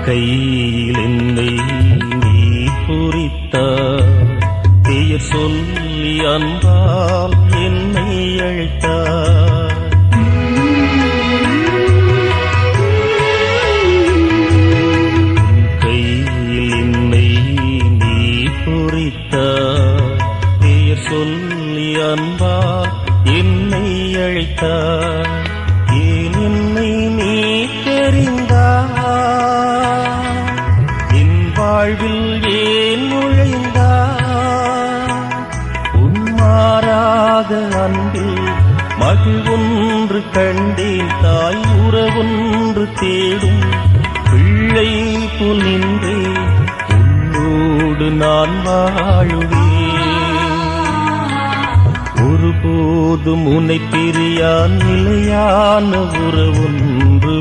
கையில் என்னை நீ பொறித்தாய், பெயர் சொல்லி அன்பால் என்னை அழைத்தாய். கையில் என்னை நீ பொறித்தாய், பெயர் சொல்லி அன்பால் என்னை அழைத்தாய். ஏன் என்னை நீ தெரிந்தாய், என் வாழ்வில் ஏன் நுழைந்தாய். உன்மாறாக அன்பில் மகிழ்வொன்று கண்டேன், தாய் உறவொன்று தேடும் பிள்ளை போல் நின்றேன், உன்னோடு நான் வாழுவேன். ஒருபோதும் உன்னை பிரியா நிலையான உறவொன்று